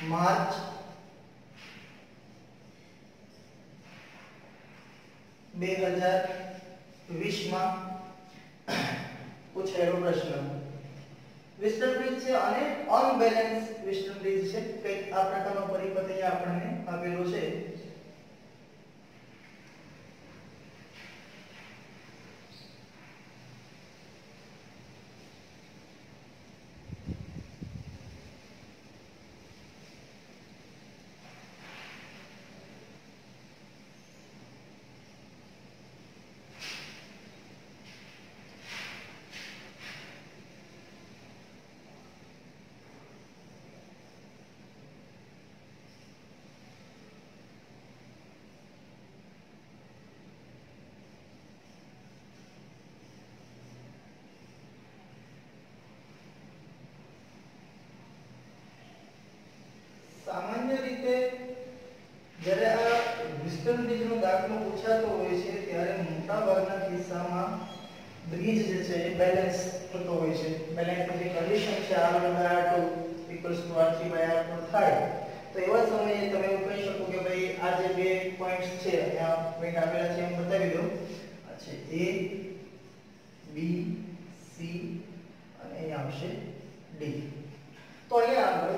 March 2020 માં પૂછાયેલો પ્રશ્ન વિસ્ટન bridge છે અને અનબેલેન્સ વિસ્ટન બ્રિજ છે કંઈક આ પ્રકારનો પરિપથ અહીંયા આપણને આપેલો છે सामान्य रीते જ્યારે આ વિસ્ટન બ્રિજનો દાખલો પૂછાતો હોય છે ત્યારે મોટા ભાગના કિસ્સામાં બ્રિજ જે છે એ બેલેન્સ થતો હોય છે બેલેન્સની જે કન્ડિશન છે r1/r2 r3/r4 થાય તો એવા સમયે તમે એવું કહી શકો કે ભાઈ આ જે બે પોઈન્ટ્સ છે અહીંયા પોઈન્ટ આપેલા છે એમ બતાવી દો આ છે a b c અને અહીંયા આવશે d તો અહીંયા આગળ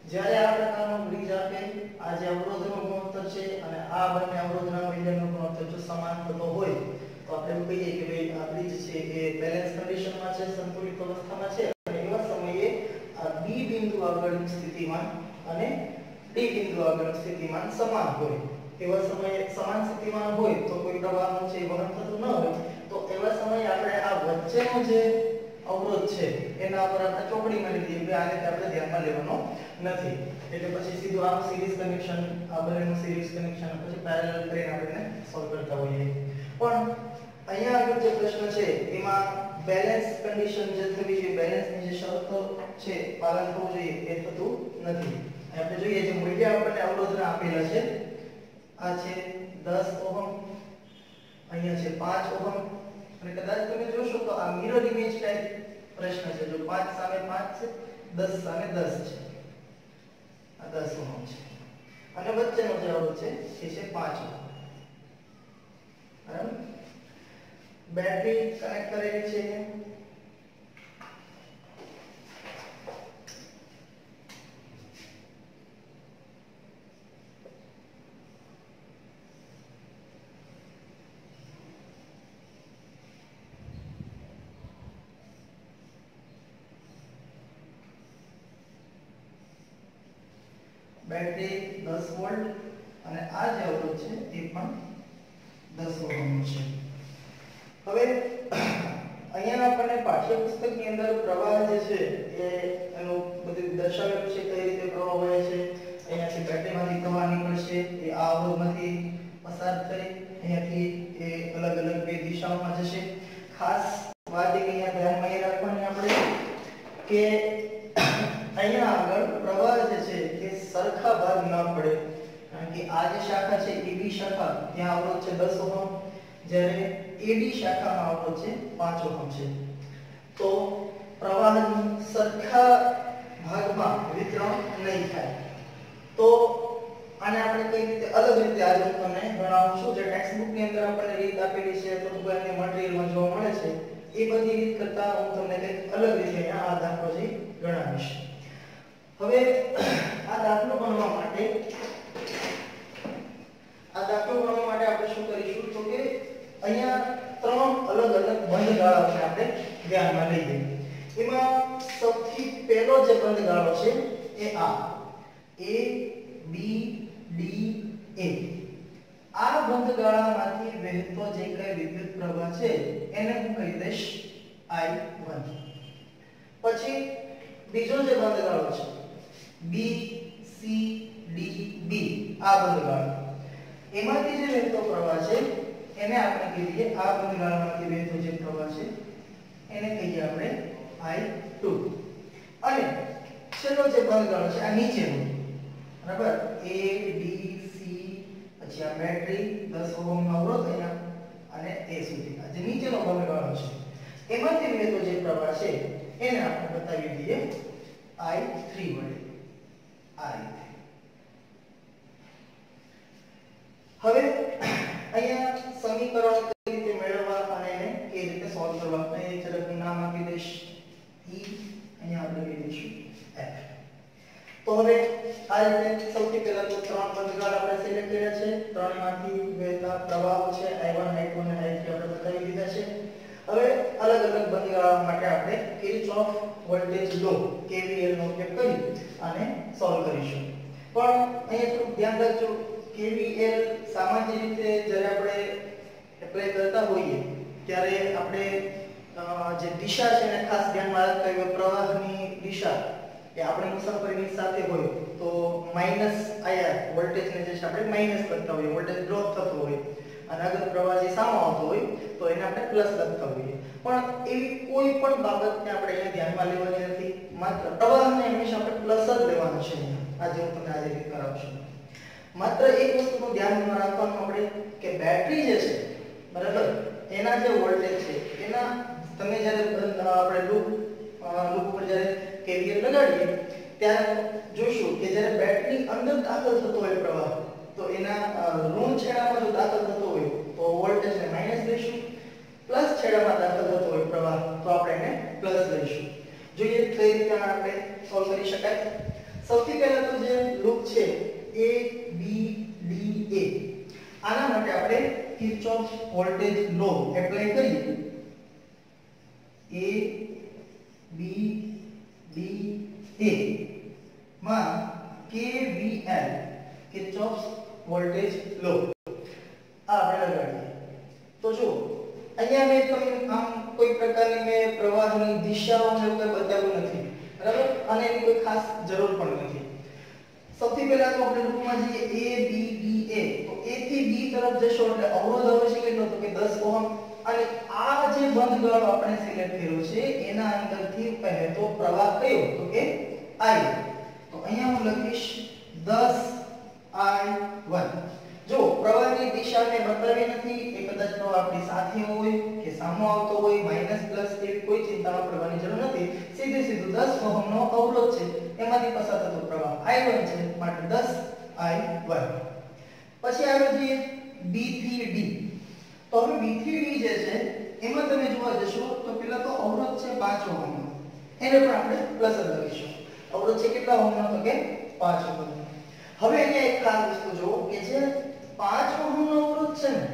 જ્યારે આ પ્રકારનો બ્રિજ આપે આ જે અવરોધનો ગુણોત્તર છે અને આ બંને અવરોધના મૂલ્યનો ગુણોત્તર જો સમાન થતો હોય તો આપણે એવું કહીએ કે ભાઈ આ બ્રિજ છે એ બેલેન્સ કન્ડિશનમાં છે સંતુલિત અવસ્થામાં છે અને એવા સમયે આ B બિંદુ આગળની સ્થિતિમાન અને D બિંદુ આગળની સ્થિતિમાન સમાન હોય એવા સમયે સમાન સ્થિતિમાન હોય તો કોઈ પ્રવાહનું છે વહન થતું ન હોય તો એવા સમયે આપણે આ વચ્ચેનો જે અવરોધ છે એના પર આપણે ચોકડીમાં લીધી કે આને આપણે ધ્યાનમાં લેવાનો નથી એટલે પછી સીધું આ સિરીઝ કનેક્શન આ બંનેનું સિરીઝ કનેક્શન પછી પેરેલલ કરીને આપણે સોલ્વ કરતા હોઈએ પણ અહીંયા આગળ જે પ્રશ્ન છે એમાં બેલેન્સ કન્ડિશન જે થવી જોઈએ બેલેન્સની જે શરતો છે પાલન થવું જોઈએ એ થતું નથી આપણે જોઈએ જે મૂલ્ય આપણને અવરોધના આપેલા છે આ છે 10 ઓહમ અહીંયા છે 5 ઓહમ અને કદાચ તમે જોશો તો આ મિરર ઇમેજ ટાઈપ પ્રશ્ન છે જો 5 સામે 5 છે 10 સામે 10 છે આ 10 ઓહમ છે અને વચ્ચેનો જે અવરોધ છે એ છે 5 ઓહમ બરાબર બેટરી કનેક્ટ કરેલી છે બેટરી 10 વોલ્ટ અને આ જે અવરોધ છે એ પણ 10 ઓહમ છે હવે અહીંયા આપણને પાઠ્યપુસ્તકની અંદર પ્રવાહ જે છે એ એનું બધું દર્શાવેલું છે કઈ રીતે પ્રવાહ વહે છે અહીંયાથી બેટરીમાંથી પ્રવાહ નીકળશે એ આ અવરોધમાંથી પસાર થઈ અહીંયાથી એ અલગ અલગ બે દિશાઓમાં જશે ખાસ વાત એ અહીંયા ધ્યાનમાં એ રાખવાની આપણે કે અહીંયા આગળ પ્રવાહ જે છે એ સરખા ભાગ ન પડે કારણ કે આ જે શાખા છે AB શાખા ત્યાં અવરોધ છે 10 ઓહમ જ્યારે AD શાખામાં અવરોધ છે 5 ઓહમ છે તો પ્રવાહનું સરખા ભાગમાં વિતરણ નહીં થાય તો આને આપણે કઈ રીતે અલગ રીતે આજે હું તમને જણાવું છું જે ટેક્સ્ટ બુક ની અંદર આપણને રીત આપેલી છે તો બંને મટીરીયલમાં જોવા મળે છે એ બધી રીત કરતા હું તમને કંઈક અલગ રીતે આ દાખલો છે ગણાવીશ હવે આ દાખલો ગણવા માટે આપણે શું કરીશું તો કે અહીંયા ત્રણ અલગ અલગ બંધ ગાળાઓને આપણે ધ્યાનમાં લઈએ એમાં સૌથી પહેલો જે બંધ ગાળો છે એ આ A B D A આ બંધ ગાળામાંથી વહેતો જે કઈ વિદ્યુત પ્રવાહ છે એને હું કહી દઈશ I1 પછી બીજો જે બંધ ગાળો છે B C D B આ બંધ ગાળો એમાંથી જે વહેતો પ્રવાહ છે એને આપણે કહીએ આ બંધ ગાળામાંથી વહેતો જે પ્રવાહ છે એને કહીએ આપણે I2 અને છેલ્લો જે બંધ ગાળો છે આ નીચેનો બરાબર A B C પછી આ બેટરી 10 ઓહમ નો અવરોધ અહીંયા અને A સુધી આ જે નીચેનો બંધ ગાળો છે એમાંથી વહેતો જે પ્રવાહ છે એને આપણે બતાવી દઈએ I3 વડે આ રીતે. હવે અહીંયા સમીકરણ કઈ રીતે મેળવવા અને એને કઈ રીતે સોલ્વ કરવા અહીં એક ઝડપનું નામ આપી દઈશ E, અહીંયા આપણે લઈ દઈશું F. તો હવે આ રીતે સૌથી પહેલા તો ત્રણ બંધગાળ આપણે સિલેક્ટ કર્યા છે, ત્રણમાંથી વહેતા પ્રવાહો છે I1 I2 અને I3 આપણે બતાવી દીધા છે. હવે અલગ અલગ બંધગાળો માટે આપણે કિર્ચોફ વોલ્ટેજ લો KVL નો ઉપયોગ કરી અને સોલ્વ કરીશું. પણ અહીંયા થોડું ધ્યાન રાખજો, KVL સામાન્ય રીતે જ્યારે આપણે એપ્લાય કરતા હોઈએ ત્યારે આપણે જે દિશા છે એને ખાસ ધ્યાનમાં રાખતા હોય. પ્રવાહની દિશા એ આપણે મુસાફરીની સાથે હોય તો માઈનસ આયા વોલ્ટેજને જે છે આપણે માઈનસ લખતા હોઈએ, વોલ્ટેજ ડ્રોપ થતો હોય, અને અગર પ્રવાહ જે સામો આવતો હોય તો એને આપણે પ્લસ લખતા હોઈએ. પણ એવી કોઈ પણ બાબતને આપણે અહીંયા ધ્યાનમાં લેવાની નથી, માત્ર પ્રવાહને હંમેશા આપણે પ્લસ જ લેવાનો છે. આજે હું તમને આજે રીત કરાવશું. માત્ર એક વસ્તુનું ધ્યાનમાં રાખવાનું આપણે કે બેટરી જે છે બરાબર એના જે વોલ્ટેજ છે એના તમે જ્યારે આપણે લૂપ પર જ્યારે KVL લગાડીએ ત્યારે જોઈશું કે જ્યારે બેટરી અંદર દાખલ થતો હોય પ્રવાહ તો એના ઋણ છેડામાં જો દાખલ થતો હોય તો વોલ્ટેજને માઈનસ લઈશું, પ્લસ છેડામાં દાખલ થતો હોય પ્રવાહ તો આપણે એને પ્લસ લઈશું. જોઈએ કઈ રીતે આપણે સોલ્વ કરી શકાય. સૌથી પહેલા તો જે લૂપ છે A B D A, આના માટે આપણે કિર્ચોફ વોલ્ટેજ લો એપ્લાય કરીએ. A B D A માં KVL કિર્ચોફ વોલ્ટેજ લો આ આપણે લગાડીએ. તો જો અહીંયા મેં તમને આમ કોઈ પ્રકારની મેં પ્રવાહની દિશાઓ એવું કંઈ બતાવ્યું નથી બરાબર, અને એની કોઈ ખાસ જરૂર પણ નથી. સૌથી પહેલા તો આપણે લૂપમાં જઈએ A B D A, તો A થી B તરફ જશો એટલે અવરોધ આવે છે કેટલો તો કે 10 ઓહમ, અને આ જે બંધગાળો આપણે સિલેક્ટ કર્યો છે એના અંદરથી પહેલો પ્રવાહ કયો તો કે I. તો અહીંયા હું લખીશ 10I1. જો પ્રવાહની દિશા મેં બતાવી નથી, એ કદાચ પ્રવાહ આપણી સાથે હોય કે સામો આવતો હોય, માઈનસ પ્લસ એવી કોઈ ચિંતામાં પડવાની જરૂર નથી. સીધું 10 ઓહમનો અવરોધ છે એમાંથી પસાર થતો પ્રવાહ I1 છે, માટે 10I1. પછી આગળ જઈએ B થી D. તો હવે B થી D જે છે એમાં તમે જોવા જશો તો પહેલા તો અવરોધ છે 5 ઓહમનો, એને પણ આપણે પ્લસ જ લખીશું. અવરોધ છે કેટલા ઓહમનો તો કે 5 ઓહમનો. હવે અહીંયા એક ખાસ વસ્તુ જો કે જે 5 ઓહમનો અવરોધ છે ને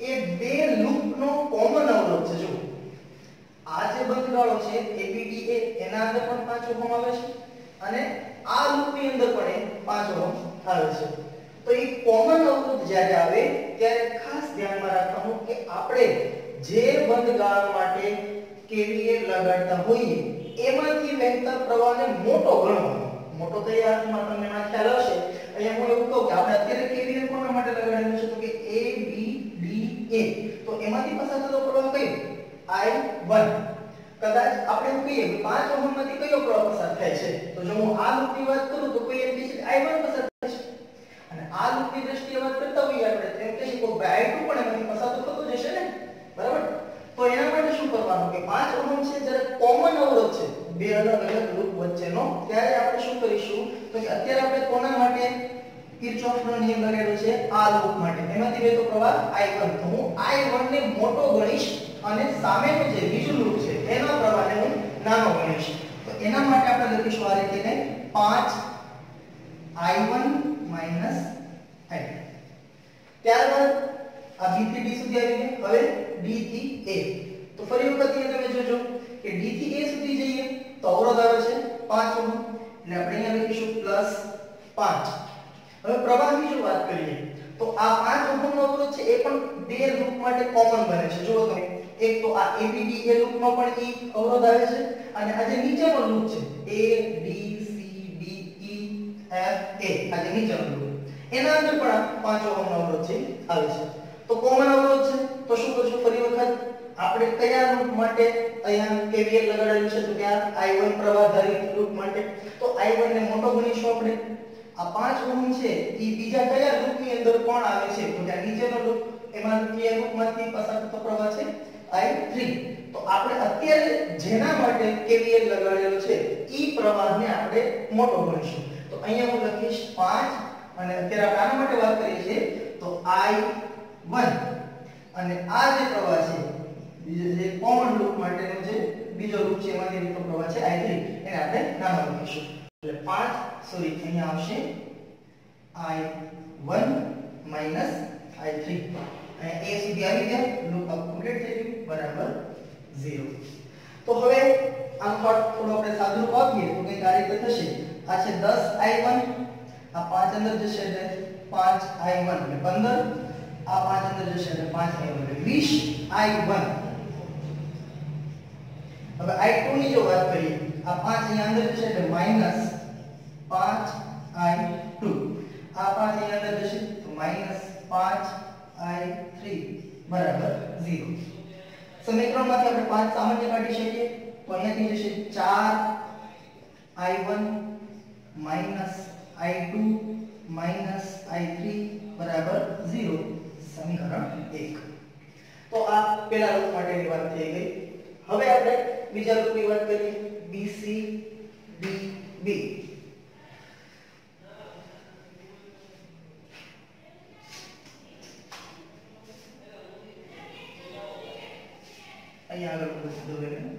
એ બે લૂપનો કોમન અવરોધ છે. જો આ જે બંધગાળો છે ABDA એના અંદર પણ 5 ઓહમ આવે છે અને આ લૂપની અંદર પણ 5 ઓહમ આવે છે. તો એ કોમન અવરોધ જ્યારે આવે ત્યારે ખાસ ધ્યાનમાં રાખવાનું કે આપણે જે બંધગાળા માટે KVL લગાડતા હોઈએ એમાંથી વહેતા પ્રવાહને મોટો ગણવાનો. મોટો કયા અર્થમાં તમને આ ખ્યાલ હશે. અહીંયા હું એવું કહું કે આપણે અત્યારે KVL કોના માટે લગાડેલું છે તો કે A B D A, તો એમાંથી પસાર થતો પ્રવાહ કયો I1. કદાચ આપણે એવું કહીએ કે 5 ઓહમમાંથી કયો પ્રવાહ પસાર થાય છે, તો જો હું આ લૂપની વાત કરું તો કોઈ એમ કહે છે કે I1 પસાર થાય છે, અને આ લૂપની દ્રષ્ટિએ વાત કરતા હોઈએ આપણે તો એમ કહે છે કે I2 પણ એમાંથી પસાર તો થતો જ હશે ને બરાબર. તો એના માટે શું કરવાનું કે 5 ઓહમ છે જ્યારે કોમન અવરોધ છે બે અલગ અલગ લૂપ વચ્ચેનો, ત્યારે આપણે શું કરીશું તો કે અત્યારે આપણે કોના માટે કિર્ચોફનો નિયમ લગાડ્યો છે આ લૂપ માટે, એમાંથી વહેતો પ્રવાહ I1. તો હું I1 ને મોટો ગણીશ અને સામેનું જે બીજું લૂપ છે એના પ્રવાહને હું નાનો ગણીશ. તો એના માટે આપણે લખીશું આ રીતે 5I1 - I2. ત્યારબાદ આ B થી D સુધી આવી ગયું. હવે D થી A, તો ફરી વખત અહીંયા તમે જોજો કે D થી A સુધી જઈએ તો અવરોધ આવે છે 5 ઓહમ, એટલે આપણે અહીંયા લખીશું +5. હવે પ્રવાહની જો વાત કરીએ તો આ 5 ઓહમનો અવરોધ છે એ પણ બે લૂપ માટે કોમન બને છે. જુઓ તમે, એક તો આ ABDA લૂપમાં પણ E અવરોધ આવે છે, અને આ જે નીચેનો લૂપ છે A B C D E F A, આ જે નીચેનો લૂપ એના અંદર પણ 5 ઓહમનો અવરોધ છે આવે છે. તો કોમન અવરોધ છે તો શું કરશું ફરી વખત આપણે કયા લૂપ માટે અહીંયા KVL લગાડેલું છે તો કે આ I1 પ્રવાહધારી લૂપ માટે, તો I1 ને મોટો ગણીશું આપણે. આ 5 ઓહમ છે એ બીજા કયા લૂપની અંદર પણ આવે છે તો કે નીચેનો લૂપ, એમાંથી આ લૂપમાંથી પસાર થતો પ્રવાહ છે I3. તો આપણે અત્યારે જેના માટે KVL લગાડેલો છે ઈ પ્રવાહને આપણે મોટો ગણીશું. તો અહીંયા હું લખીશ 5 અને અત્યારે આના માટે વાત કરીએ છીએ તો I1 અને આ જે પ્રવાહ છે બીજો જે કોમન લૂપ માટેનો જે બીજો લૂપ છે એમાંથી નીકળતો પ્રવાહ છે I3 એને આપણે નામ લખીશું એટલે 5 સોરી અહીંયા આવશે I1 I3 અને a સુધી આવી ગયા લૂપ કમ્પ્લીટ થઈ ગયું બરાબર 0 તો હવે આમ થોડું આપણે સાદું રૂપ આપીએ તો કંઈક આ રીતે થશે આ છે 10I1 આ 5 અંદર જશે એટલે 5I1 એટલે 15 આ 5 અંદર જશે એટલે 5I1 એટલે 20I1 હવે I2 ની જો વાત કરીએ આ 5 અહીંયા અંદર જશે એટલે -5I2 આ 5 અહીંયા અંદર જશે તો -5I3 બરાબર 0 સમીકરણમાંથી આપણે 5 સામાન્ય કાઢી શકીએ તો અહીંયાથી જશે 4I1 I2 I3 બરાબર 0 સમીકરણ 1 તો આ પહેલા લૂપ માટેની વાત થઈ ગઈ હવે આપણે બીજા લૂપની વાત કરીએ BC DB અહીંયા આગળ લખી દો એટલે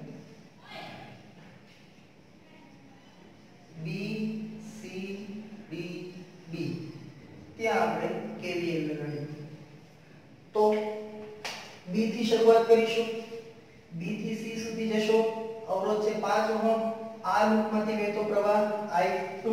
B C D B ત્યાં આપણે KVL લગાડીએ તો B થી શરૂઆત કરીશું B થી C સુધી જશો અવરોધ છે 5 ઓહમ આ લૂપમાંથી વહેતો પ્રવાહ I2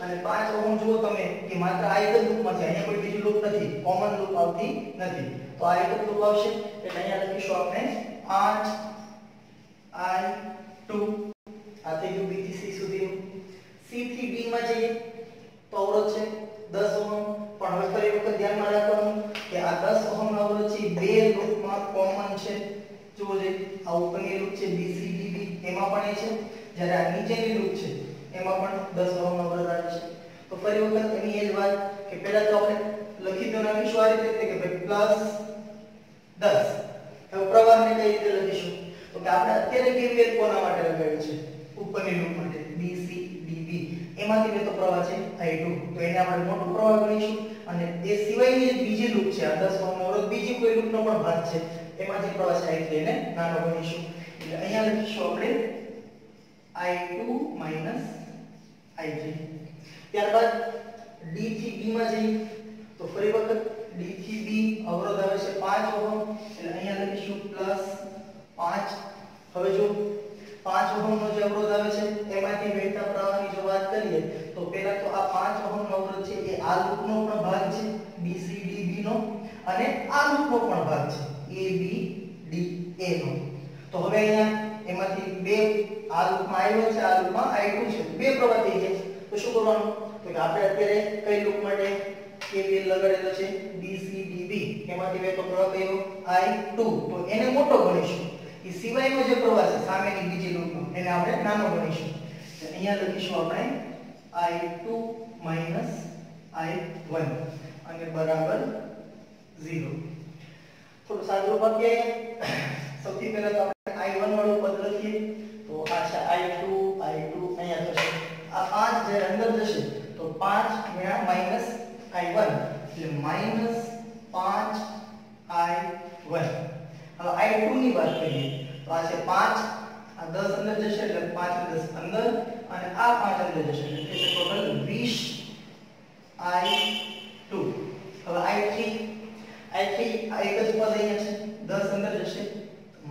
અને 5 ઓહમ જુઓ તમે કે માત્ર આ એક જ લૂપમાં છે અહીંયા કોઈ બીજી લૂપ નથી કોમન લૂપ આવતી નથી તો આ એક જ લૂપ આવશે એટલે અહીંયા લખીશું આપણે 5I2 આ થઈ ગયું B થી C સુધી C થી D માં જઈએ તો અવરોધ છે 10 ઓહમ પણ હવે ફરી વખત ધ્યાનમાં રાખવાનું કે આ 10 ઓહમ નો અવરોધ છે બે લૂપમાં કોમન છે જુઓ જે આ ઉપરની લૂપ છે BCDB એમાં પણ એ છે જ્યારે આ નીચેની લૂપ છે એમાં પણ 10 ઓહમ નો અવરોધ આવે છે તો ફરી વખત એની એ જ વાત કે પહેલા તો આપણે લખી દો નાખીશું આ રીતે કે ભાઈ +10 હવે પ્રવાહને કઈ રીતે લખીશું તો કે આપણે અત્યારે KVL કોના માટે લગાવ્યું છે ઉપરની લૂપ માટે BCDB એમાંથી બે તો પ્રવાહ છે I2 તો એને આપણે મોટો પ્રવાહ ગણીશું અને એ સિવાયની જે બીજી લૂપ છે આ 10 ઓહમ નો અવરોધ બીજી કોઈ લૂપનો પણ ભાગ છે એમાં જે પ્રવાહ છે I3 એને નાનો ગણીશું એટલે અહીંયા લખીશું આપણે I2 I3 ત્યારબાદ D થી B માં જઈએ તો ફરી વખત D થી B અવરોધ આવે છે 5 ઓહમ એટલે અહીંયા લખીશું +5 હવે જો 5 ઓહમ નો જે અવરોધ આવે છે એમાંથી વહેતા પ્રવાહની જો વાત કરીએ તો પહેલા તો આ 5 ઓહમ નો અવરોધ છે એ આ લૂપનો પણ ભાગ છે BCDB નો અને આ લૂપનો પણ ભાગ છે ABDA નો તો હવે અહીંયા એમાંથી બે આ લૂપમાં I1 છે આ લૂપમાં I2 છે બે પ્રવાહ થઈ ગયા તો શું કરવાનું તો કે આપણે અત્યારે કઈ લૂપ માટે KVL લગાડેલો છે BCDB એમાંથી વહેતો પ્રવાહ કયો I2 તો એને મોટો ગણીશું એ સિવાયનો જે પ્રવાહ છે સામેની બીજી લૂપનો એને આપણે નાનો ગણીશું તો અહીંયા લખીશું આપણે I2 I1 અને બરાબર 0 થોડું સાદું રૂપ આપીએ સૌથી પહેલા તો આપણે I1 વાળું પદ લખીએ તો આ છે I2 અહીંયા થશે આ 5 જે અંદર જશે તો 5 ગુણ્યા -I1 એટલે -5I1 હવે I2 ની વાત કરીએ તો આ છે 5 આ 10 અંદર જશે એટલે 5 10 15 અને આ 5 અંદર જશે એટલે થશે ટોટલ 20I2 હવે I3 આ એક જ પદ અહીંયા છે 10 અંદર જશે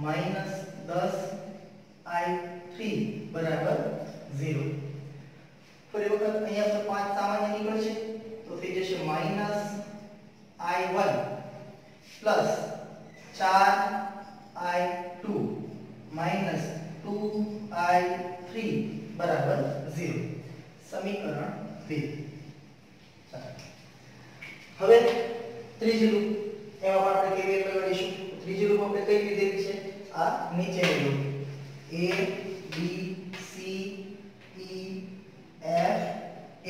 -10I3 બરાબર 0 ફરી વખત અહીંયા પર 5 સામાન્ય નીકળશે તો થઈ જશે -I1 plus 4I2 minus 2I3 બરાબર 0 સમીકરણ 2 હવે ત્રીજી લૂપ એમાં આપણે કેવી રીતે લગાડીશું ત્રીજી લૂપ આપણે કઈ લીધેલી છે આ નીચેની loop A B C E F A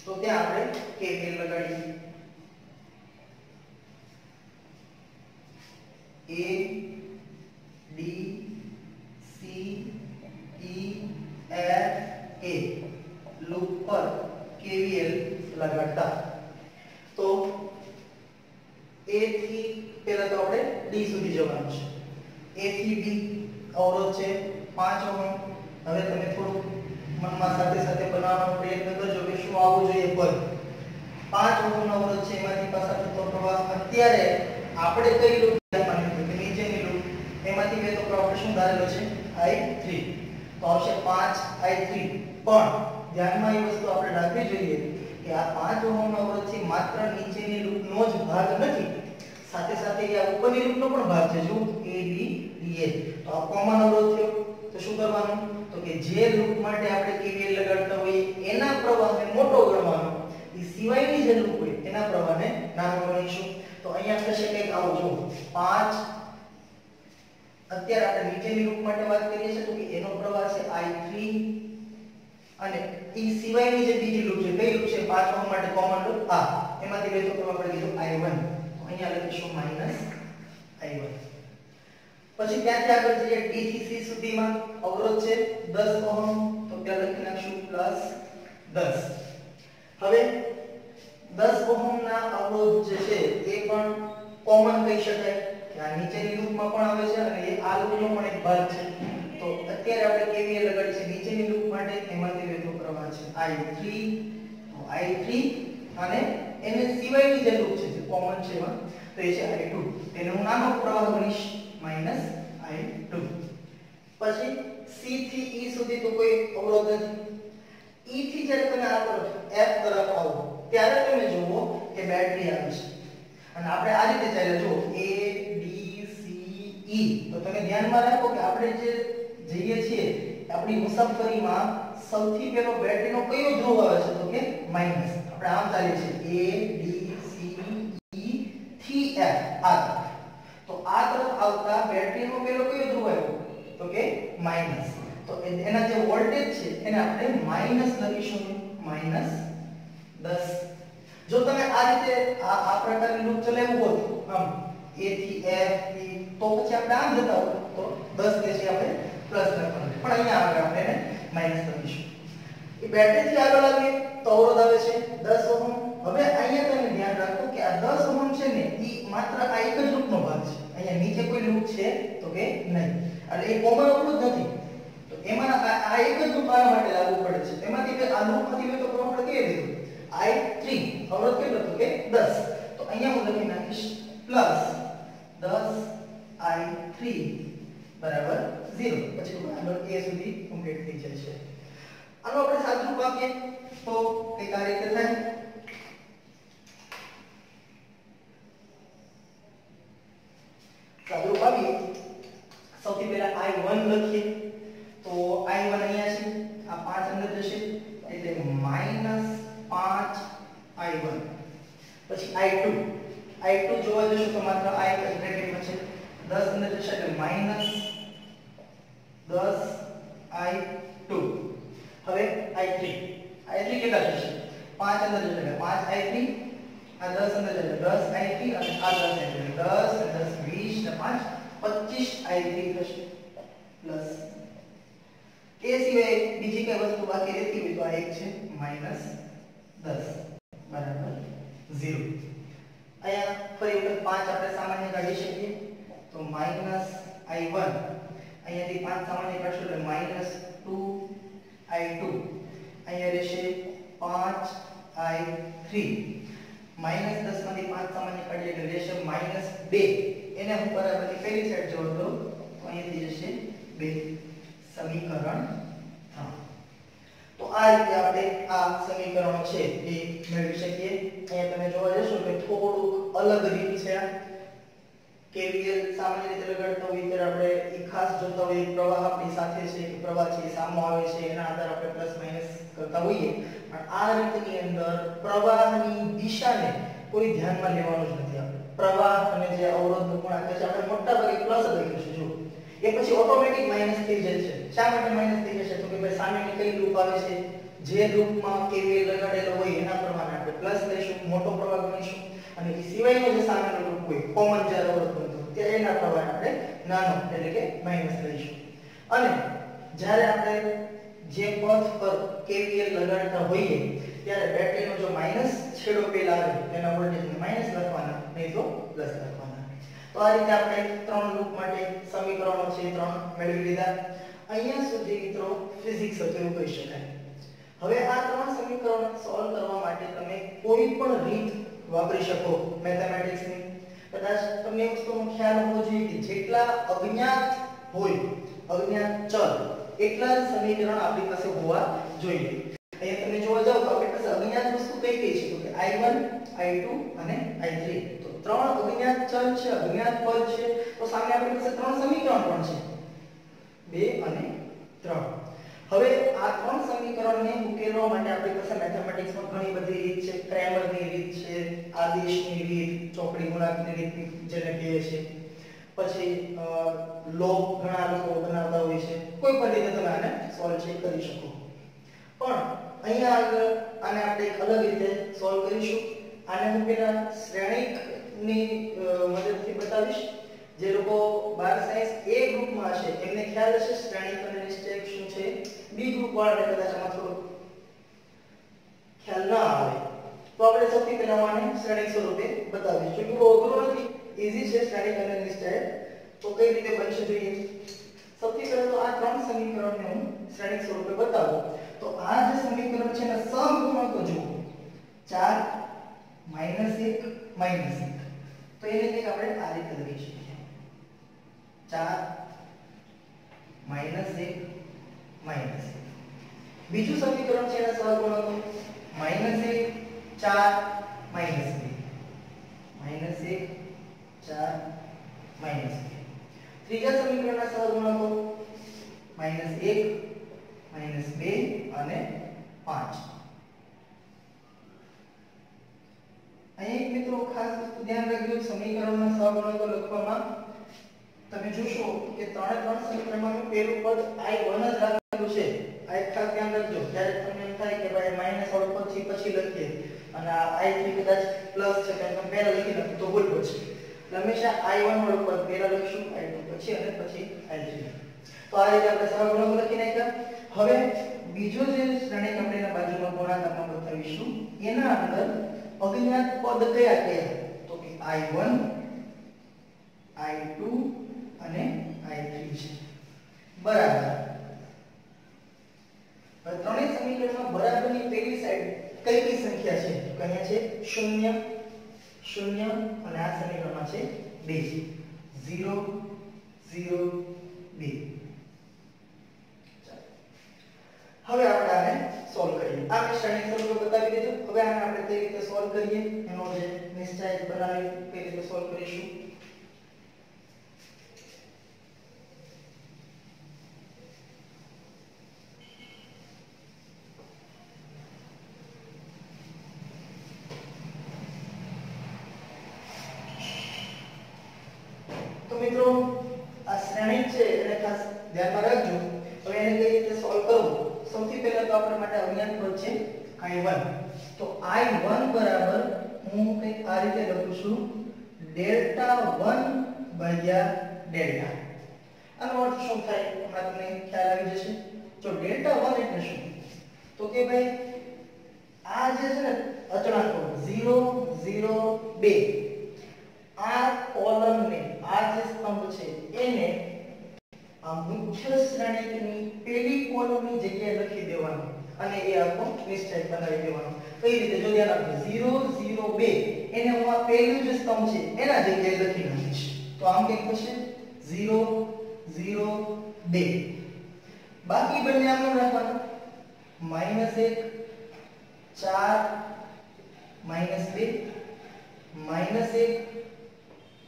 તો ત્યાં આપણે KVL લગાડીએ A D C E F A loop પર KVL લગાડતા. તો A થી પહેલા તો આપણે D સુધી જવાનું છે. A થી D અવરોધ છે 5 ઓહમ. હવે તમે થોડું મનમાં સાથે સાથે બનાવવાનો પ્રયત્ન કરજો કે શું આવવું જોઈએ પદ. 5 ઓહમ નો અવરોધ છે, એમાંથી પસાર થતો પ્રવાહ અત્યારે આપણે કઈ લૂપ ધ્યાનમાં લીધું કે નીચેની લૂપ, એમાંથી મેં તો પ્રવાહ શું ધારેલો છે I3. તો આવશે 5I3. પણ ધ્યાનમાં એ વસ્તુ આપણે રાખવી જોઈએ કે આ 5 ઓહમ નો અવરોધ છે માત્ર નીચેની લૂપનો જ ભાગ નથી, સાથે સાથે આ ઉપરની લૂપનો પણ ભાગ છે. જો ABDA તો આ કોમન અવરોધ થયો. તો શું કરવાનું? તો કે જે લૂપ માટે આપણે KVL લગાડતા હોઈએ એના પ્રવાહને મોટો ગણવાનો, એ સિવાયની જે લૂપ હોય એના પ્રવાહને નાનો ગણીશું. તો અહીંયા થશે કંઈક આવું. જો 5 અત્યારે આપણે નીચેની લૂપ માટે વાત કરીએ છીએ તો કે એનો પ્રવાહ છે I3 અને એ સિવાયની જે બીજી લૂપ છે, કઈ લૂપ છે 5 ઓહમ માટે કોમન લૂપ આ, એમાંથી વહેતો પ્રવાહ આપણે કીધું I1. તો અહીંયા લખીશું -I1. પછી ત્યાંથી આગળ જઈએ D થી C સુધીમાં અવરોધ છે 10 ઓહમ. તો ત્યાં લખી નાખશું +10. હવે 10 ઓહમ ના અવરોધ જે છે એ પણ કોમન કહી શકાય કે આ નીચેની લૂપમાં પણ આવે છે અને એ આ લૂપનો પણ એક ભાગ છે. તો અત્યારે આપણે KVL લગાડી છે નીચેની લૂપ માટે, એમાંથી વહેતો પ્રવાહ છે I3. તો I3 અને એને સિવાયની જે લૂપ છે જે કોમન છે એમાં તો એ છે I2. તેને હું નાનો પ્રવાહ ગણીશ -I2. પછી C થી E સુધી તો કોઈ અવરોધ નથી. E થી જ્યારે તમે આ તરફ F તરફ આવો ત્યારે તમે જુઓ કે બેટરી આવી છે અને આપણે આ રીતે ચાલ્યા જુઓ A B C E. તો તમે ધ્યાનમાં રાખો કે આપણે જે જઈએ છીએ આપણી મુસાફરીમાં સૌથી પહેલો બેટરીનો કયો ધ્રુવ આવે છે? તો કે માઈનસ. આપણે આમ ચાલીએ છીએ A B C E થી F આ તરફ. તો આ તરફ આવતા બેટરીનો પહેલો કયો ધ્રુવ આવ્યો? તો કે માઈનસ. તો એના જે વોલ્ટેજ છે એને આપણે માઈનસ લખીશું, -10. જો તમે આ રીતે આ પ્રકારની લૂપ ચલાવ્યું હોત આમ A થી F તો પછી આપણે આમ જતા હોત તો 10 કે છે આપણે પ્લસ લખવાનું, પણ અહીંયા આગળ આપણે એને માઈનસ લખીશું. એ બેટરી થી આગળ આવીએ તો અવરોધ આવે છે 10 ઓહમ. હવે અહીંયા તમે ધ્યાન રાખો કે આ 10 ઓહમ છે ને એ માત્ર આ એક જ લૂપનો ભાગ છે. અહીંયા નીચે કોઈ લૂપ છે તો કે નહીં, એટલે એ કોમન અવરોધ નથી. તો એમાં આ એક જ લૂપ આના માટે લાગુ પડે છે. એમાંથી આ લૂપમાંથી તો આપણે કેવી લીધું I3 અવરોધ કેટલો હતો કે 10. તો અહીંયા હું લખી નાખીશ +10I3 બરાબર 0. પછી આગળ A સુધી કમ્પ્લીટ થઈ જશે. આનો આપણે સાદુરૂપ આપીએ તો કંઈક આ રીતે થાય. સાદુરૂપ આપીએ સૌથી પહેલા I1 લખીએ. તો I1 અહીંયા છે, આ 5 અંદર જશે એટલે -5I1. પછી I2 જોવા જશો તો માત્ર I બ્રેકેટમાં છે, 10 અંદર જશે એટલે -10I2. હવે I3 કેટલા થશે? 5 અંદર જશે એટલે 5I3, આ 10 અંદર જશે 10I3 અને આ 10 10 10 20 ને 5 25I3 થશે પ્લસ. એ સિવાય બીજી કઈ વસ્તુ બાકી રહેતી હોય તો આ એક છે -10 બરાબર 0. અહીંયા ફરી વખત 5 આપણે સામાન્ય કાઢી શકીએ તો -I1 અહીંયાથી 5 સામાન્ય કાઢશો એટલે -2I2. અહીંયા રહેશે 5I3. -10 માંથી 5 સામાન્ય કાઢીએ એટલે રહેશે -2. એને હું બરાબરની પહેલી સાઈડ જોડ કરું તો અહીંયાથી જશે 2 સમીકરણ 3. તો આ રીતે આપણે આ સમીકરણો છે એ મેળવી શકીએ. અહીંયા તમે જોવા જશો કે થોડુંક અલગ રીત છે. KVL સામાન્ય રીતે લગાડતા હોય ત્યારે આપણે એ ખાસ જોતા હોઈએ પ્રવાહ આપણી સાથે છે કે પ્રવાહ છે સામો આવે છે એના આધારે આપણે પ્લસ માઈનસ કરતા હોઈએ, પણ આ રીતની અંદર પ્રવાહની દિશાને કોઈ ધ્યાનમાં લેવાનું જ નથી. આપણે પ્રવાહ અને જે અવરોધનો ગુણાકાર છે આપણે મોટા ભાગે પ્લસ જ લખીશું. જો એ પછી ઓટોમેટિક માઈનસ થઈ જાય છે. શા માટે માઈનસ થઈ જશે? તો કે ભાઈ સામેની કઈ લૂપ આવે છે, જે લૂપમાં KVL લગાડેલો હોય એના પ્રમાણે આપણે પ્લસ લઈશું, મોટો પ્રવાહ ગણીશું, અને એ સિવાયનો જે સામેનો લૂપ હોય કોમન જ્યારે અવરોધ બનતો ત્યારે એના પ્રવાહને આપણે નાનો એટલે કે માઈનસ લઈશું. અને જ્યારે આપણે જે પથ પર KVL લગાડતા હોઈએ ત્યારે બેટરીનો જો માઈનસ છેડો પેલા આવે તેના વોલ્ટેજને માઈનસ લખવાના, નહીં તો પ્લસ લખવાના. તો આ રીતે આપણે ત્રણ લૂપ માટે સમીકરણો છે ત્રણ મેળવી લીધા. અહીંયા સુધી મિત્રો ફિઝિક્સ હતું એવું કહી શકાય. હવે આ ત્રણ સમીકરણ સોલ્વ કરવા માટે તમે કોઈ પણ રીત વાપરી શકો મેથેમેટિક્સની. કદાચ તમને એક વસ્તુનો ખ્યાલ હોવો જોઈએ કે જેટલા અજ્ઞાત હોય, અજ્ઞાત ચલ, એટલા જ સમીકરણ આપણી પાસે હોવા જોઈએ. અહીંયા તમે જોવા જાવ તો આપણી પાસે અજ્ઞાત વસ્તુ કઈ કઈ છે? તો કે I1, I2 અને I3. તો ત્રણ અજ્ઞાત ચલ છે, અજ્ઞાત પદ છે. તો સામે આપણી પાસે ત્રણ સમીકરણ પણ છે, 2 અને 3. હવે આ ત્રણ સમીકરણને ઉકેલવા માટે આપણી પાસે મેથેમેટિક્સમાં ઘણી બધી રીત છે. ક્રેમરની રીત છે, આદેશની રીત, ચોકડી ગુણાંકની રીત જેને કહીએ છીએ. પછી લોગ ઘણા લોકો બનાવતા હોય છે. કોઈ પણ રીતે તમે આને સોલ્વ કરી શકો. પણ અહીંયા આગળ આને આપણે એક અલગ રીતે સોલ્વ કરીશું. આને હું પહેલા શ્રેણિકની મદદથી બતાવીશ. જે લોકો 12 સાયન્સ A ગ્રુપમાં છે એમને ખ્યાલ હશે શ્રેણિક અને નિશ્ચયક શું છે. B ગ્રુપ વાળાને કદાચ આમાં થોડો ખ્યાલ ના આવે. તો આપણે સૌથી પહેલા આને શ્રેણિક સ્વરૂપે બતાવીશું. જો બહુ અઘરું નથી, ઈઝી છે શ્રેણિક અને નિશ્ચયક. તો કઈ રીતે બનશે જોઈએ. સૌથી પહેલા તો આ ત્રણ સમીકરણને હું શ્રેણિક સ્વરૂપે બતાવું. તો આ જે સમીકરણ છે એના સહગુણકો જુઓ, 4 -1 -1. તો એને કંઈક આપણે આ રીતે લખી શકીએ, 4 -1 -1. બીજું સમીકરણ છે એના સહગુણકો -1 4 -2, -1 4 -2. ત્રીજા સમીકરણના સહગુણકો -1 -2 અને 5. અહીં મિત્રો ખાસ વસ્તુ ધ્યાન રાખજો, સમીકરણના સહગુણકો લખવામાં તમે જોશો કે ત્રણ સમીકરણમાં પહેલું પદ I1 જ રાખેલું છે. આ એક ખાસ ધ્યાન રાખજો. જ્યારે તમને એમ થાય કે ભાઈ માઈનસ વાળું પદ પછી લખીએ અને આ I3 કદાચ પ્લસ છે તો તમે પહેલા લખી નાખો તો ભૂલ પડશે. હંમેશા I1 વાળું પદ પહેલા લખશું, I2 પછી અને પછી I3. તો આ રીતે આપણે સહગુણકો લખી નાખ્યા. હવે બીજો જે શ્રેણિક આપણે એના બાજુમાં ગુણાકારમાં બતાવીશું એના અંદર અજ્ઞાત પદ કયા કયા? તો કે I1, I2 અને I3 છે. બરાબર. હવે ત્રણેય સમીકરણમાં બરાબરની પેલી સાઈડ કઈ કઈ સંખ્યા છે? તો અહીંયા છે 0 0 અને આ સમીકરણમાં છે 2, 0 0 2. હવે આપણે આને સોલ્વ કરીએ. આ મેં શ્રેણિક સ્વરૂપે બતાવી દીધું. હવે આને આપણે કઈ રીતે સોલ્વ કરીએ એનો જે નિશ્ચયક બનાવી કઈ રીતે સોલ્વ કરીશું. તો મિત્રો આ શ્રેણિક છે એને ખાસ ધ્યાનમાં રાખજો. હવે એને કઈ રીતે સોલ્વ કરવું? સૌથી પહેલા તો આપણા માટે અજ્ઞાત પદ છે I1. તો I1 બરાબર હું કંઈક આ રીતે લખું છું, ડેલ્ટા 1 ભાગ્યા ડેલ્ટા. આનો અર્થ શું થાય હમણાં તમને ખ્યાલ આવી જશે. જો ડેલ્ટા 1 એટલે શું? તો કે ભાઈ આ જે છે ને અચળાંકો 0 0 2, આ કોલમને, આ જે સ્તંભ છે એને આ મુખ્ય શ્રેણિકની પેલી કોલમની જગ્યાએ લખી દેવાનો અને એ આખો નિશ્ચયક બનાવી દેવાનો. કઈ રીતે? જો ધ્યાન આપજો, 0 0 2 એને હું આ પહેલું જે સ્તંભ છે એના જગ્યાએ લખી નાખીશ. તો આમ કંઈક થશે 0 0 2. બાકી બંને આમ રાખવાના, -1 4 -2, -1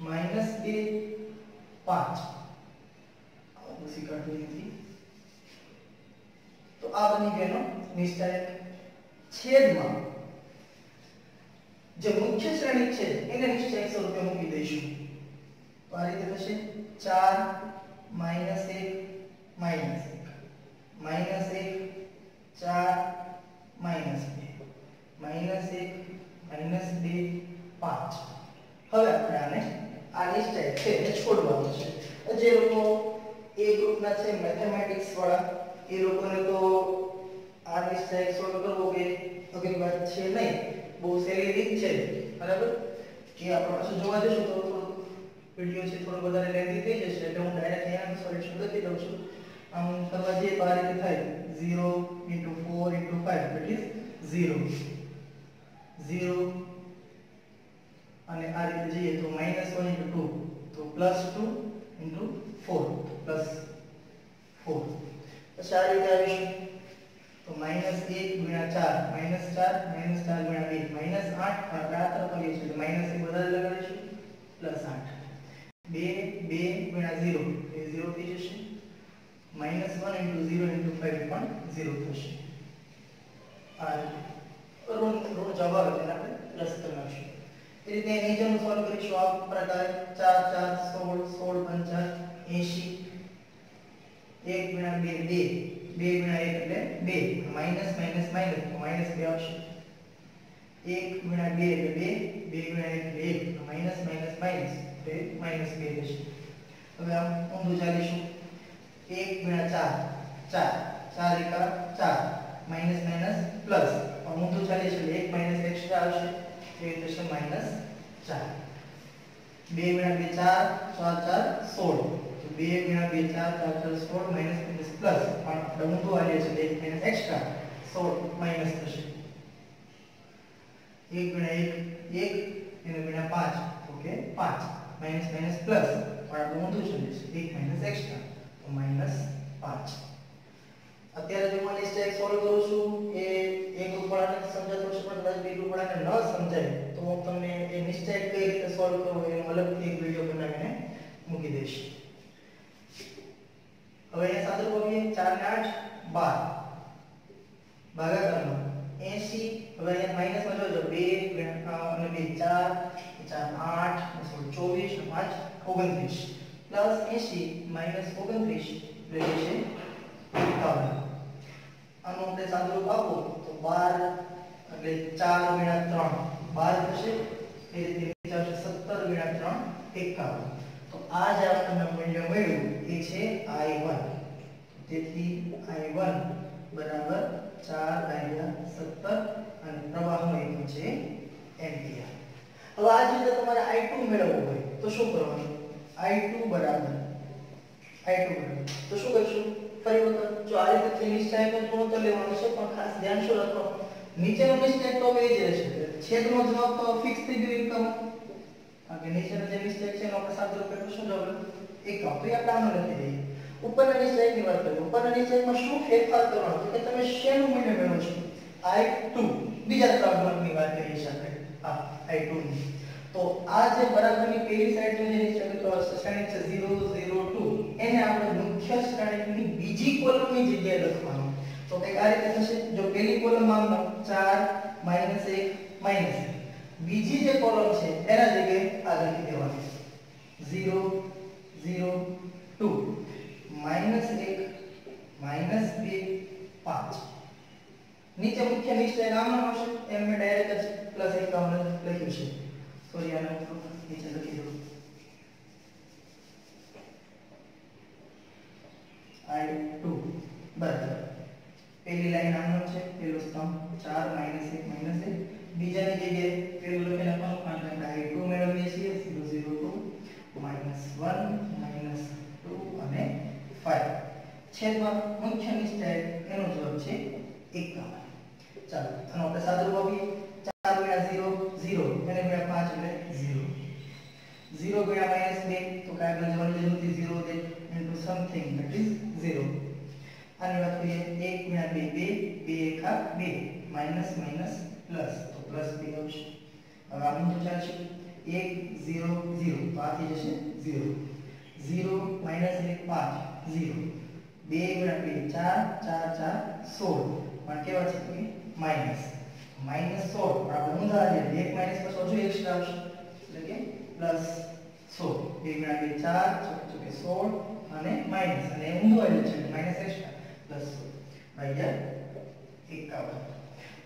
-2 5. ઉસી કાઢવી. તો આ બની ગયો નિશ્ચયક. છેદમાં જે મુખ્ય શ્રેણિક છે એને નિશ્ચયક સ્વરૂપે મૂકી દઈશું. તો આ રીતે થશે 4 -1 -1 4 -2 -1 -2 5. હવે આપણે આને આ નિશ્ચયક છે એને છોડવાનું છે. જે લોકો એ ગ્રુપના છે મેથેમેટિક્સ વાળા એ લોકોને તો આ નિશ્ચય સોલ્વ કરવો કે અઘરી વાત છે નહીં, બહુ સહેલી રીત છે, બરાબર? કે આપણે પાછું જોવા જઈશું તો થોડું વિડિયો છે થોડો વધારે લેન્ધી થઈ જશે, એટલે હું ડાયરેક્ટ અહીંયા સોલ્યુશન લખી દઉં છું. આમ કરવા જઈએ તો આ રીતે થાય 0 * 4 * 5 that is 0 0 અને આ રીતે જઈએ તો -1 * 2 તો +2 * 4 +4 પછી આ રીતે આવીશું તો -1 * 4 -4 -4 * 2 -8 આપણે આ તરફ આવીએ છીએ તો -1 વધારે લગાડીશું +8 2 * 0 એ 0 થઈ જશે -1 * 0 * 5 પણ 0 થશે. આ ઋણ જવાબ આવે તેને આપણે પ્લસ કરી નાખીશું. એ રીતે નીચેનું સોલ્વ કરીશું આ પ્રકારે 4 4 16 16 5 80 1 * 2 2 2 * 1 એટલે 2 માઈનસ માઈનસ માઈનસ તો -2 આવશે. 1 * 2 એટલે 2 2 * 1 એટલે 1 માઈનસ માઈનસ માઈનસ એટલે -2 થશે. હવે આમ ઊંધું ચાલીશું 1 * 4 4 4 એકા 4 માઈનસ માઈનસ પ્લસ પણ ઊંધું ચાલીશું એટલે 1 માઈનસ એક્સ્ટ્રા આવશે એ થશે -4 2 * 2 4 4 4 16 2 * 2 4 4 16 માઈનસ પ્લસ પણ આપણે ઊંધું આવીએ છે 1 માઈનસ એક્સ્ટ્રા 16 માઈનસ થશે 1 * 1 1 અને * 5 ઓકે 5 માઈનસ માઈનસ પ્લસ પણ આપણે ઊંધું છે 1 માઈનસ એક્સ્ટ્રા તો -5. અત્યારે જો હું નિશ્ચય સોલ્વ કરું છું એ એક રૂપડાને સમજાતો છે પણ કદાચ બે રૂપડાને ન સમજાય તો હું તમને એ નિશ્ચય કઈ રીતે સોલ્વ કરવો એનો અલગથી એક વિડિયો બનાવીને મૂકી દઈશ. હવે અહીંયા સાદું કરીએ 4 ને 8 12 ભાગાકારનો 80 હવે અહીંયા માઈનસમાં જોજો 2 અને 2 4 4 8 24 5 29 પ્લસ 80 માઈનસ 29 એટલે છે 51. આનું આપણે સાદું રૂપ આપો તો 12 એટલે 4 * 3 12 થશે એ રીતે નીચે આવશે 17 * 3 51. તો આ જે આપણને મૂલ્ય મળ્યું એ છે I1. તેથી I1 બરાબર 4/17 અને પ્રવાહનો એકમ છે એમ્પિયર. હવે આ જ રીતે તમારે I2 મેળવવું હોય તો શું કરવાનું? I2 બરાબર તો શું કરશું? ફરી વખત જો આ રીતે નિશ્ચયનો ગુણોત્તર લેવાનો છે પણ ખાસ ધ્યાન શું રાખવાનું નીચેનો નિશ્ચય તો એ જ રહેશે છેદનો જવાબ તો ફિક્સ થઈ ગયો એકમ કારણ કે નીચેનો જે નિશ્ચય છે એનો આપણે સાદું રૂપે શું જવાબ એકમ તો એ આપણે આમ લખી દઈએ. ઉપરના નિશ્ચયની વાત કરીએ ઉપરના નિશ્ચયમાં શું ફેરફાર કરવાનો તો કે તમે શેનું મૂલ્ય મેળવો છો I2 બીજા ત્રણ વાત કરીએ છીએ આપણે I2 ની તો આ જે બરાબરની પેલી સાઈડનો જે નિશ્ચય તો શ્રેણિક છે 0 0 2 એને આપણે મુખ્ય શ્રેણિકની બીજી કોલમની જગ્યાએ લખવાનું તો કંઈક આ રીતે થશે. જો પેલી કોલમમાં 4 -1 -1 બીજી જે કોલમ છે એના જગ્યાએ આ લખી દેવાનું 0 0 2 -1 -2 5 નીચે મુખ્ય નિશ્ચય નામ આવશે એમ મેં ડાયરેક્ટ +51 લખ્યું છે. સોરી આને હું નીચે લખી દઉં I2 બરાબર પહેલી લાઈન આમનો છે પહેલો સ્તંભ 4 -1 -1 બીજાની જગ્યાએ પહેલું લખી નાખવાનું કારણ કે આપણે I2 મેળવીએ છીએ 0 0 2 -1 -2 અને 5 છેદમાં મુખ્ય નિશ્ચય એનો જવાબ છે 51. ચાલો આનો આપણે સાદું રૂપ આપીએ 4 * 0 0 અને * 5 એટલે 0 0 * -2 તો કાંઈ આગળ જવાની જરૂર નથી 0 દે into something that is 0. આની વાત કરીએ 1 * 2 2 એકા 2 માઈનસ માઈનસ પ્લસ તો પ્લસ 2 આવશે. હવે આ બિંદુ ચાલશે 1 0 0 તો આ થઈ જશે 0 0 -1 5 0 2 * 2 4 4 4 16 પણ કેવા છે તો માઈનસ -16 પણ આપણે ઊંધા આવીએ 1 માઈનસ પછી હજુ એક્સ્ટ્રા આવશે એટલે કે પ્લસ 16 2 * 2 4 ચોકે 16 અને માઈનસ અને ઊંધું આવ્યું છે માઈનસ એક્સ્ટ્રા પ્લસ 16 / 51.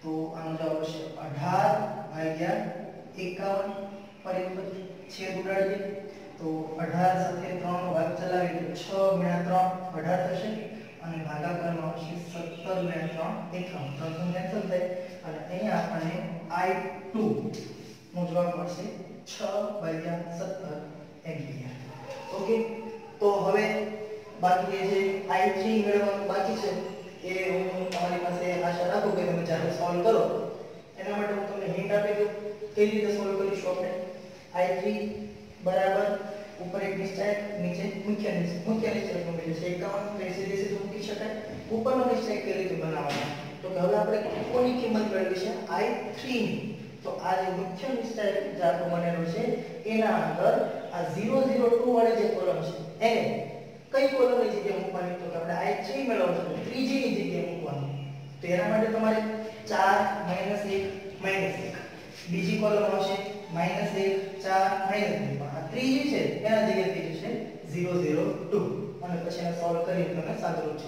તો આનો જવાબ છે 18/51. ફરી વખત છેદ ઉડાડીએ તો 18 સાથે 3 નો ભાગ ચલાવીએ તો 6 * 3 18 થશે અને ભાગાકારમાં આવશે 17 ને 3 51 ત્રણનું કેન્સલ થાય અને અહીંયા આપણને I2 નો જવાબ મળશે 6/17 એમ્પિયર. ઓકે, તો હવે બાકી જે I3 મેળવવાનું બાકી છે એ હું તમારી પાસે આશા રાખું કે તમે જ્યારે સોલ્વ કરો એના માટે હું તમને હિન્ટ આપી દઉં કઈ રીતે સોલ્વ કરીશું આપણે. I3 બરાબર ઉપર એક નિશ્ચયક નીચે મુખ્ય નિશ્ચયક મૂલ્ય છે 51 તો સીધે સીધું મૂકી શકાય. ઉપરનો નિશ્ચયક કઈ રીતે બનાવવાનો તો કે હવે આપણે કોની કિંમત મેળવી છે I3 ની. તો આ જે મુખ્ય નિશ્ચયક જે આપણો બનેલો છે એના અંદર આ 002 વાળી જે કોલમ છે એને કઈ કોલમની જગ્યાએ મૂકવાની તો કે આપણે I3 મેળવવાનું છે ત્રીજી ની જગ્યાએ મૂકવાનું. તો એના માટે તમારે 4 -1 -1 બીજી કોલમ આવશે -1 4 -2 આ ત્રીજી છે એના જગ્યાએ ત્રીજી છે 002 અને પછી એને સોલ્વ કરી તમે સાદુરૂપ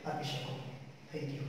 આપી શકો. Thank you.